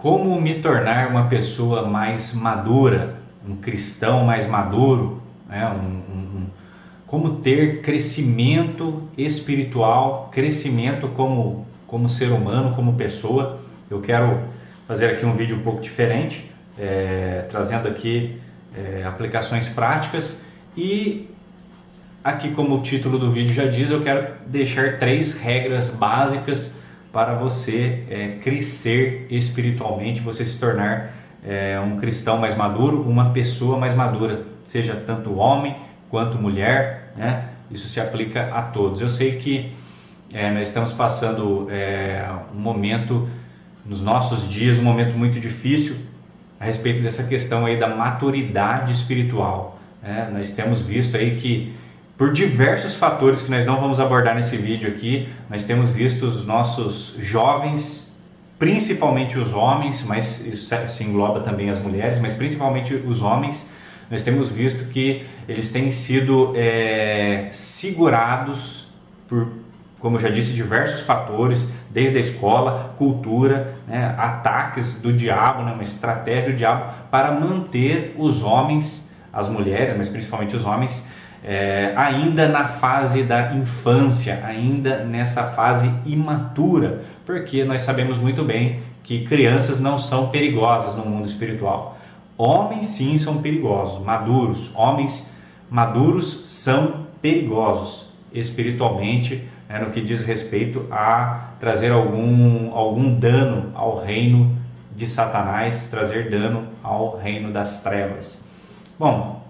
Como me tornar uma pessoa mais madura, um cristão mais maduro, né? Como ter crescimento espiritual, crescimento como ser humano, como pessoa. Eu quero fazer aqui um vídeo um pouco diferente, trazendo aqui aplicações práticas e aqui, como o título do vídeo já diz, eu quero deixar 3 regras básicas para você crescer espiritualmente, você se tornar um cristão mais maduro, uma pessoa mais madura, seja tanto homem quanto mulher, né? Isso se aplica a todos. Eu sei que nós estamos passando um momento, nos nossos dias, um momento muito difícil a respeito dessa questão aí da maturidade espiritual, né? Nós temos visto aí que por diversos fatores que nós não vamos abordar nesse vídeo aqui, nós temos visto os nossos jovens, principalmente os homens, mas isso se engloba também as mulheres, mas principalmente os homens, nós temos visto que eles têm sido segurados por, como eu já disse, diversos fatores, desde a escola, cultura, né, ataques do diabo, né, uma estratégia do diabo para manter os homens, as mulheres, mas principalmente os homens, ainda na fase da infância, ainda nessa fase imatura, porque nós sabemos muito bem que crianças não são perigosas no mundo espiritual. Homens sim são perigosos, maduros. Homens maduros são perigosos espiritualmente, no que diz respeito a trazer algum dano ao reino de Satanás, trazer dano ao reino das trevas. Bom,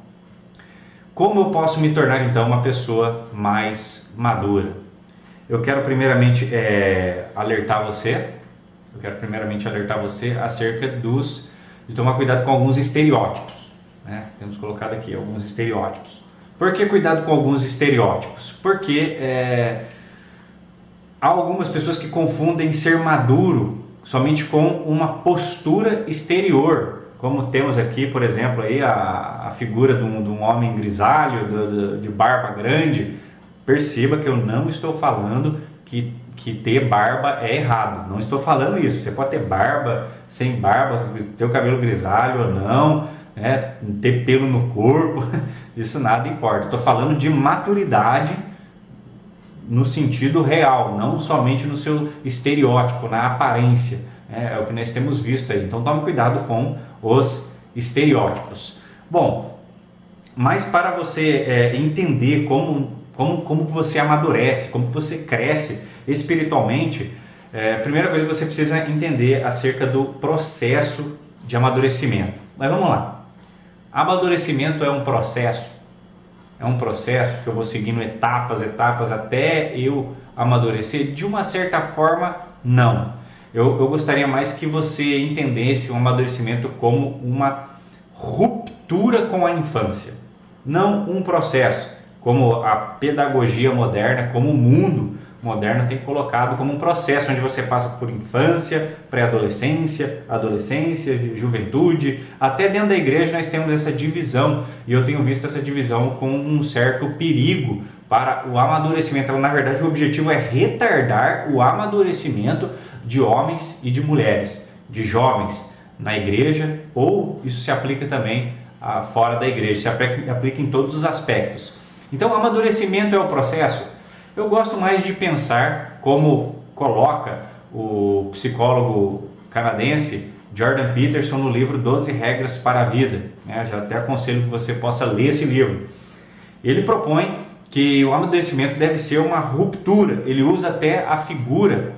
como eu posso me tornar então uma pessoa mais madura? Eu quero primeiramente alertar você acerca de tomar cuidado com alguns estereótipos, né? Temos colocado aqui alguns estereótipos. Por que cuidado com alguns estereótipos? Porque há algumas pessoas que confundem ser maduro somente com uma postura exterior, como temos aqui, por exemplo, aí a figura de um homem grisalho, de barba grande. Perceba que eu não estou falando que ter barba é errado, não estou falando isso. Você pode ter barba, sem barba, ter o cabelo grisalho ou não, ter pelo no corpo, isso nada importa. Estou falando de maturidade no sentido real, não somente no seu estereótipo, na aparência. É o que nós temos visto aí. Então tome cuidado com os estereótipos. Bom, mas para você entender como você amadurece, como você cresce espiritualmente, a primeira coisa que você precisa entender acerca do processo de amadurecimento. Mas vamos lá. Amadurecimento é um processo que eu vou seguindo etapas até eu amadurecer? De uma certa forma, não. Eu gostaria mais que você entendesse o amadurecimento como uma ruptura com a infância, não um processo, como a pedagogia moderna, como o mundo moderno tem colocado como um processo onde você passa por infância, pré-adolescência, adolescência, juventude. Até dentro da igreja nós temos essa divisão, e eu tenho visto essa divisão com um certo perigo para o amadurecimento. Na verdade, o objetivo é retardar o amadurecimento de homens e de mulheres, de jovens na igreja, ou isso se aplica também fora da igreja, se aplica em todos os aspectos. Então, o amadurecimento é o processo. Eu gosto mais de pensar como coloca o psicólogo canadense Jordan Peterson no livro 12 Regras para a Vida. Já até aconselho que você possa ler esse livro. Ele propõe que o amadurecimento deve ser uma ruptura. Ele usa até a figura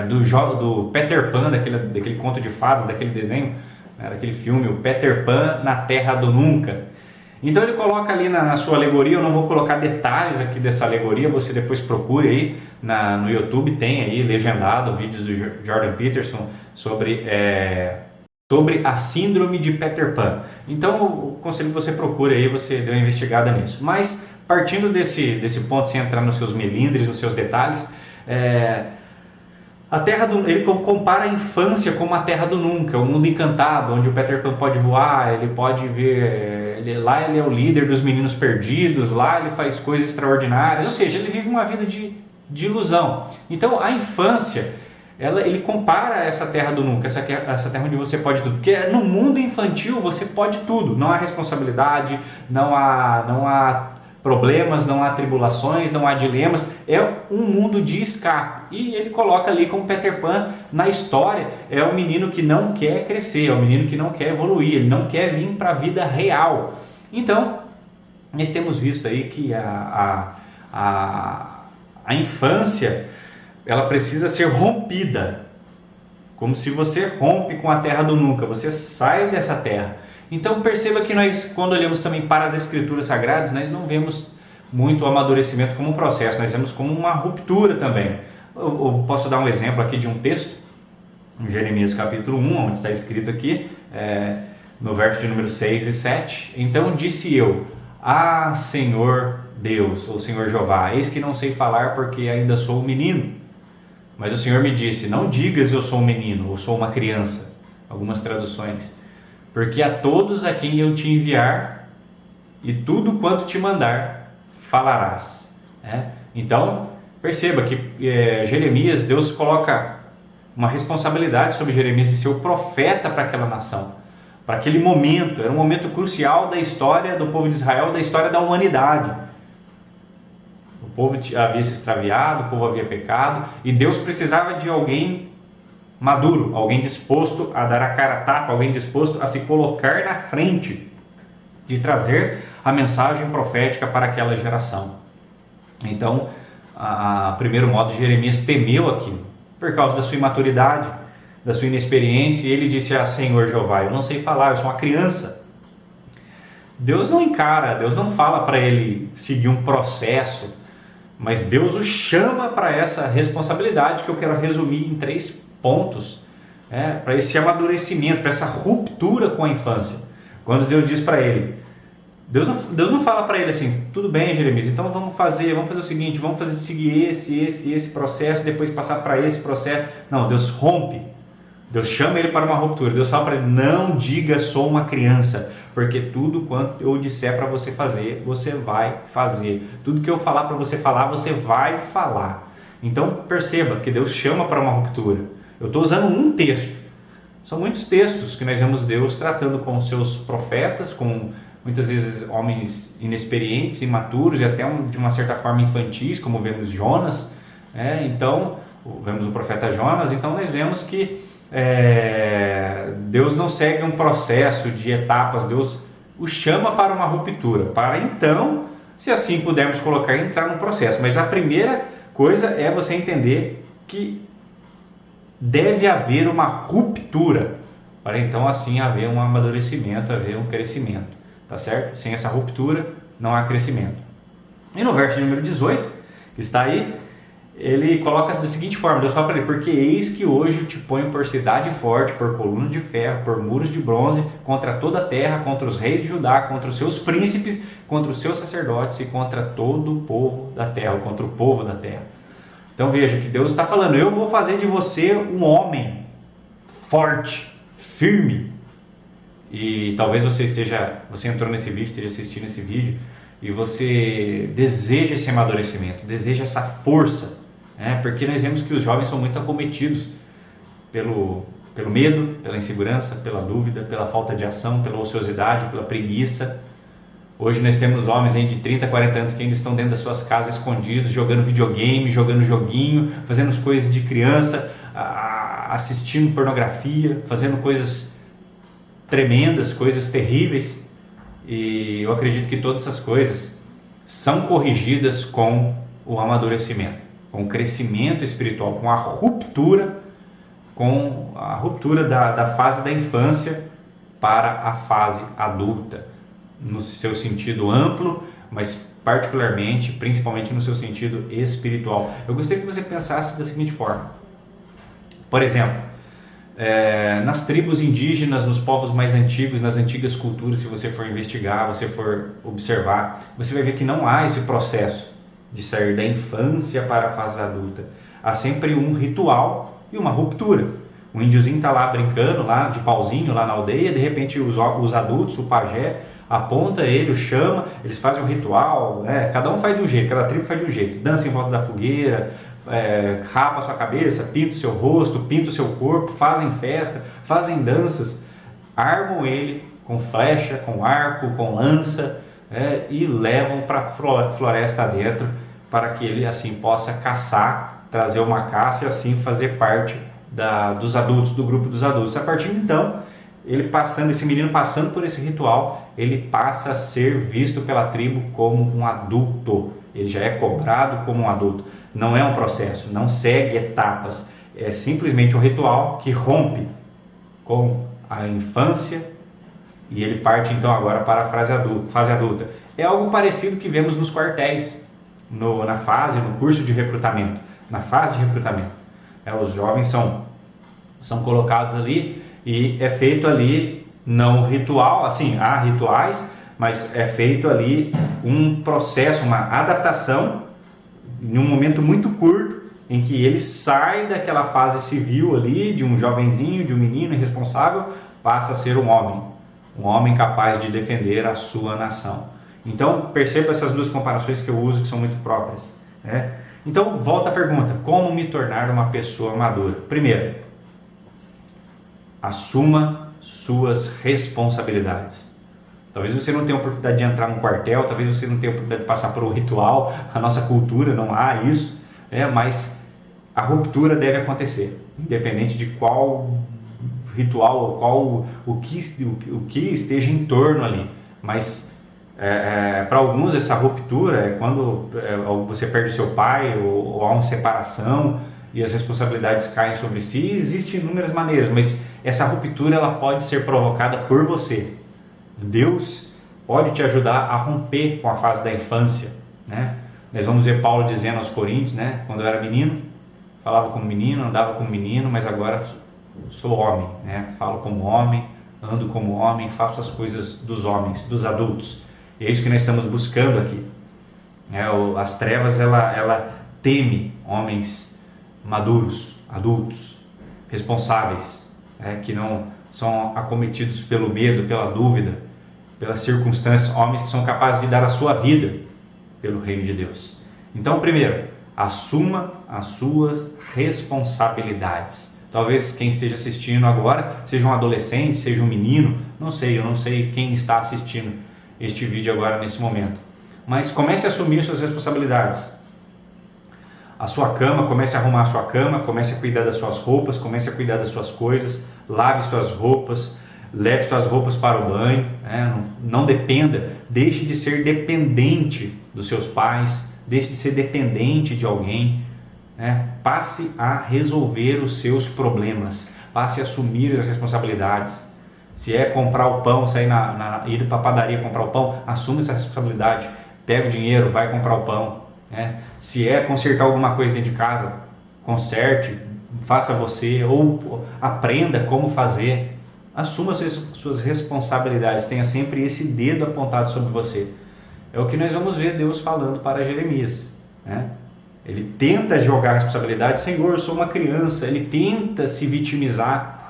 do Peter Pan, daquele conto de fadas, daquele desenho, daquele filme, o Peter Pan na Terra do Nunca. Então ele coloca ali na sua alegoria, eu não vou colocar detalhes aqui dessa alegoria, você depois procure aí no YouTube, tem aí legendado vídeos do Jordan Peterson sobre a síndrome de Peter Pan. Então eu aconselho que você procure aí, você dê uma investigada nisso. Mas partindo desse ponto, sem entrar nos seus melindres, nos seus detalhes, ele compara a infância como a terra do nunca, o mundo encantado, onde o Peter Pan pode voar, ele pode ver, lá ele é o líder dos meninos perdidos, lá ele faz coisas extraordinárias, ou seja, ele vive uma vida de ilusão. Então a infância ele compara essa terra do nunca, essa terra onde você pode tudo. Porque no mundo infantil você pode tudo. Não há responsabilidade, não há problemas, não há tribulações, não há dilemas. É um mundo de escape. E ele coloca ali como Peter Pan na história. É um menino que não quer crescer, é um menino que não quer evoluir, ele não quer vir para a vida real. Então, nós temos visto aí que a infância, ela precisa ser rompida, como se você rompe com a terra do nunca, você sai dessa terra. Então perceba que nós, quando olhamos também para as Escrituras Sagradas, nós não vemos muito o amadurecimento como um processo, nós vemos como uma ruptura também. Eu posso dar um exemplo aqui de um texto, em Jeremias capítulo 1, onde está escrito aqui, no verso de número 6 e 7, então disse eu, Senhor Deus, ou Senhor Jeová, eis que não sei falar porque ainda sou um menino. Mas o Senhor me disse, não digas eu sou um menino, ou sou uma criança, algumas traduções, porque a todos a quem eu te enviar, e tudo quanto te mandar, falarás. Então, perceba que Jeremias, Deus coloca uma responsabilidade sobre Jeremias de ser o profeta para aquela nação, para aquele momento. Era um momento crucial da história do povo de Israel, da história da humanidade. O povo havia se extraviado, o povo havia pecado, e Deus precisava de alguém maduro, alguém disposto a dar a cara a tapa, alguém disposto a se colocar na frente de trazer a mensagem profética para aquela geração. Então, a primeiro modo, Jeremias temeu aquilo, por causa da sua imaturidade, da sua inexperiência, e ele disse a Senhor Jeová, eu não sei falar, eu sou uma criança. Deus não encara, Deus não fala para ele seguir um processo, mas Deus o chama para essa responsabilidade que eu quero resumir em 3 pontos, para esse amadurecimento, para essa ruptura com a infância. Quando Deus diz para ele, Deus não fala para ele assim, tudo bem Jeremias, então vamos fazer o seguinte, vamos seguir esse processo, depois passar para esse processo. Não, Deus rompe, Deus chama ele para uma ruptura, Deus fala para ele, não diga sou uma criança, porque tudo quanto eu disser para você fazer, você vai fazer. Tudo que eu falar para você falar, você vai falar. Então perceba que Deus chama para uma ruptura. Eu estou usando um texto. São muitos textos que nós vemos Deus tratando com os seus profetas, com muitas vezes homens inexperientes, imaturos e até de uma certa forma infantis, como vemos Jonas. Então, vemos o profeta Jonas. Então nós vemos que Deus não segue um processo de etapas, Deus o chama para uma ruptura, para então, se assim pudermos colocar, entrar no processo. Mas a primeira coisa é você entender que deve haver uma ruptura, para então assim haver um amadurecimento, haver um crescimento, tá certo? Sem essa ruptura não há crescimento. E no verso número 18, que está aí, ele coloca da seguinte forma, Deus fala para ele, porque eis que hoje eu te ponho por cidade forte, por coluna de ferro, por muros de bronze, contra toda a terra, contra os reis de Judá, contra os seus príncipes, contra os seus sacerdotes e contra todo o povo da terra, ou contra o povo da terra. Então veja que Deus está falando, eu vou fazer de você um homem forte, firme. E talvez você entrou nesse vídeo, esteja assistindo esse vídeo, e você deseja esse amadurecimento, deseja essa força, porque nós vemos que os jovens são muito acometidos pelo medo, pela insegurança, pela dúvida, pela falta de ação, pela ociosidade, pela preguiça. Hoje nós temos homens aí de 30, 40 anos que ainda estão dentro das suas casas escondidos, jogando videogame, jogando joguinho, fazendo as coisas de criança, assistindo pornografia, fazendo coisas tremendas, coisas terríveis. E eu acredito que todas essas coisas são corrigidas com o amadurecimento, com o crescimento espiritual, com a ruptura da fase da infância para a fase adulta, no seu sentido amplo, mas principalmente no seu sentido espiritual. Eu gostaria que você pensasse da seguinte forma. Por exemplo, nas tribos indígenas, nos povos mais antigos, nas antigas culturas, se você for investigar, você for observar, você vai ver que não há esse processo de sair da infância para a fase adulta. Há sempre um ritual e uma ruptura. O índiozinho está lá brincando, lá de pauzinho, lá na aldeia, de repente os adultos, o pajé, aponta ele, o chama, eles fazem um ritual, cada um faz de um jeito, cada tribo faz de um jeito, dança em volta da fogueira, rapa a sua cabeça, pinta o seu rosto, pinta o seu corpo, fazem festa, fazem danças, armam ele com flecha, com arco, com lança, e levam para a floresta dentro, para que ele assim possa caçar, trazer uma caça e assim fazer parte dos adultos, do grupo dos adultos. A partir de então, esse menino passando por esse ritual, ele passa a ser visto pela tribo como um adulto. Ele já é cobrado como um adulto. Não é um processo, não segue etapas. É simplesmente um ritual que rompe com a infância e ele parte então agora para a fase adulta. É algo parecido que vemos nos quartéis, no curso de recrutamento. Na fase de recrutamento, os jovens são colocados ali e é feito ali não ritual, assim, há rituais, mas é feito ali um processo, uma adaptação em um momento muito curto, em que ele sai daquela fase civil ali, de um jovenzinho, de um menino irresponsável, passa a ser um homem capaz de defender a sua nação. Então perceba essas duas comparações que eu uso, que são muito próprias, né? Então volta a pergunta: como me tornar uma pessoa madura? Primeiro, assuma suas responsabilidades. Talvez você não tenha a oportunidade de entrar num quartel, talvez você não tenha a oportunidade de passar por um ritual, a nossa cultura não há isso, mas a ruptura deve acontecer, independente de qual ritual, o que esteja em torno ali. Mas para alguns essa ruptura é quando você perde o seu pai, ou há uma separação e as responsabilidades caem sobre si. Existem inúmeras maneiras, mas essa ruptura ela pode ser provocada por você. Deus pode te ajudar a romper com a fase da infância, né? Nós vamos ver Paulo dizendo aos Coríntios, né? Quando eu era menino, falava como menino, andava como menino, mas agora sou homem, né? Falo como homem, ando como homem, faço as coisas dos homens, dos adultos. E é isso que nós estamos buscando aqui. As trevas, ela teme homens maduros, adultos, responsáveis, que não são acometidos pelo medo, pela dúvida, pelas circunstâncias, homens que são capazes de dar a sua vida pelo reino de Deus. Então, primeiro, assuma as suas responsabilidades. Talvez quem esteja assistindo agora seja um adolescente, seja um menino, eu não sei quem está assistindo este vídeo agora nesse momento. Mas comece a assumir suas responsabilidades. A sua cama, comece a arrumar a sua cama, comece a cuidar das suas roupas, comece a cuidar das suas coisas, lave suas roupas, leve suas roupas para o banho, não dependa, deixe de ser dependente dos seus pais, deixe de ser dependente de alguém, passe a resolver os seus problemas, passe a assumir as responsabilidades. Se é comprar o pão, ir para a padaria comprar o pão, assuma essa responsabilidade, pega o dinheiro, vai comprar o pão. Se é consertar alguma coisa dentro de casa, conserte, faça você, ou aprenda como fazer. Assuma suas responsabilidades, tenha sempre esse dedo apontado sobre você. É o que nós vamos ver Deus falando para Jeremias, Ele tenta jogar a responsabilidade: Senhor, eu sou uma criança. Ele tenta se vitimizar.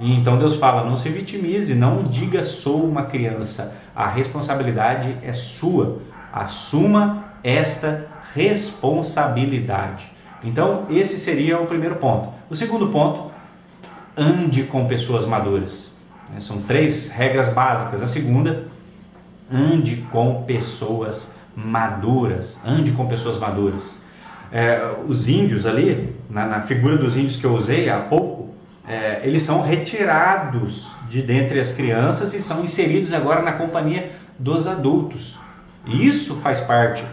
E então Deus fala: não se vitimize, não diga sou uma criança. A responsabilidade é sua. Assuma esta responsabilidade. Então esse seria o primeiro ponto. O segundo ponto: ande com pessoas maduras. São 3 regras básicas. A segunda: ande com pessoas maduras. Ande com pessoas maduras. Os índios ali, na figura dos índios que eu usei há pouco, eles são retirados de dentre as crianças e são inseridos agora na companhia dos adultos. E isso faz parte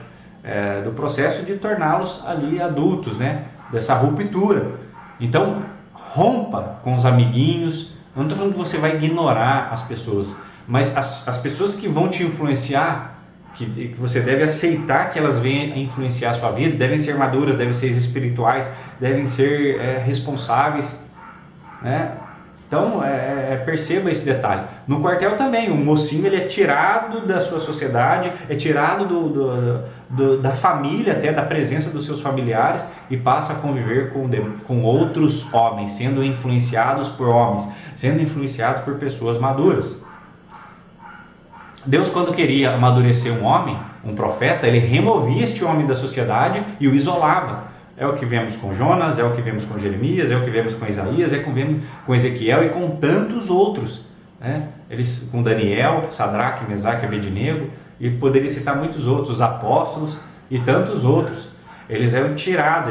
do processo de torná-los ali adultos, dessa ruptura. Então, rompa com os amiguinhos. Eu não estou falando que você vai ignorar as pessoas, mas as pessoas que vão te influenciar, que você deve aceitar que elas venham a influenciar a sua vida, devem ser maduras, devem ser espirituais, devem ser responsáveis, Então perceba esse detalhe. No quartel também, o mocinho ele é tirado da sua sociedade, é tirado da família, até da presença dos seus familiares, e passa a conviver com outros homens, sendo influenciados por homens, sendo influenciados por pessoas maduras. Deus, quando queria amadurecer um homem, um profeta, ele removia este homem da sociedade e o isolava. É o que vemos com Jonas, é o que vemos com Jeremias, é o que vemos com Isaías, é o que vemos com Ezequiel e com tantos outros, né? Eles, com Daniel, Sadraque, Mesaque, Abednego, e poderia citar muitos outros, os apóstolos e tantos outros. Eles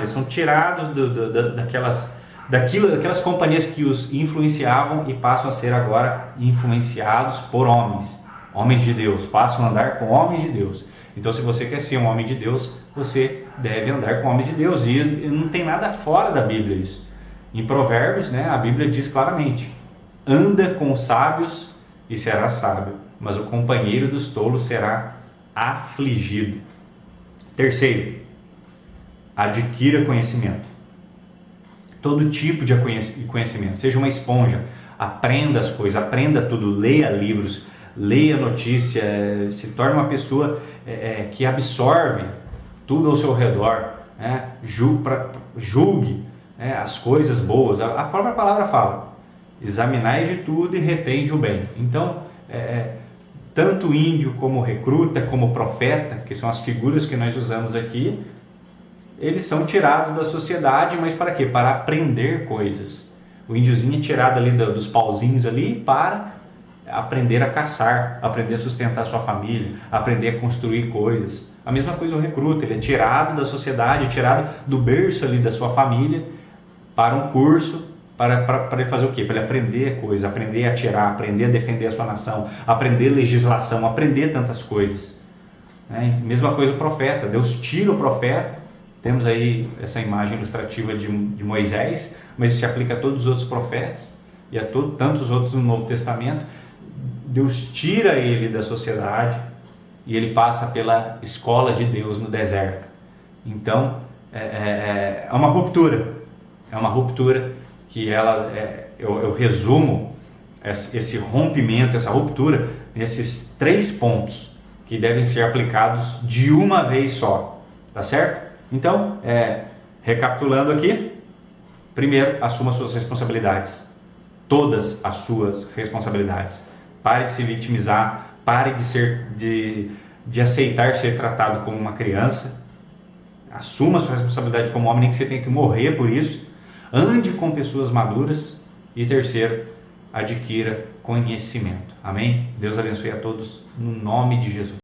são tirados daquelas companhias que os influenciavam e passam a ser agora influenciados por homens de Deus, passam a andar com homens de Deus. Então, se você quer ser um homem de Deus, você deve andar com homens de Deus, e não tem nada fora da Bíblia isso. Em Provérbios, né, a Bíblia diz claramente: anda com os sábios e será sábio, mas o companheiro dos tolos será afligido. Terceiro, adquira conhecimento. Todo tipo de conhecimento, seja uma esponja, aprenda as coisas, aprenda tudo, leia livros, leia notícia, se torne uma pessoa que absorve tudo ao seu redor, né? Julgue as coisas boas. A própria palavra fala: examinai de tudo e retende o bem. Então, tanto índio como recruta, como profeta, que são as figuras que nós usamos aqui, eles são tirados da sociedade, mas para quê? Para aprender coisas. O índiozinho é tirado ali dos pauzinhos ali para aprender a caçar, aprender a sustentar sua família, aprender a construir coisas. A mesma coisa o recruta, ele é tirado da sociedade, tirado do berço ali da sua família para um curso, para ele fazer o quê? Para ele aprender coisas, aprender a atirar, aprender a defender a sua nação, aprender legislação, aprender tantas coisas. Mesma coisa o profeta, Deus tira o profeta. Temos aí essa imagem ilustrativa de Moisés, mas isso se aplica a todos os outros profetas e a tantos outros no Novo Testamento. Deus tira ele da sociedade e ele passa pela escola de Deus no deserto. Então, é uma ruptura. É uma ruptura que eu resumo esse rompimento, essa ruptura, nesses 3 pontos que devem ser aplicados de uma vez só. Tá certo? Então, recapitulando aqui: primeiro, assuma suas responsabilidades, todas as suas responsabilidades. Pare de se vitimizar, pare de aceitar ser tratado como uma criança. Assuma sua responsabilidade como homem, nem que você tenha que morrer por isso. Ande com pessoas maduras. E terceiro, adquira conhecimento. Amém? Deus abençoe a todos no nome de Jesus.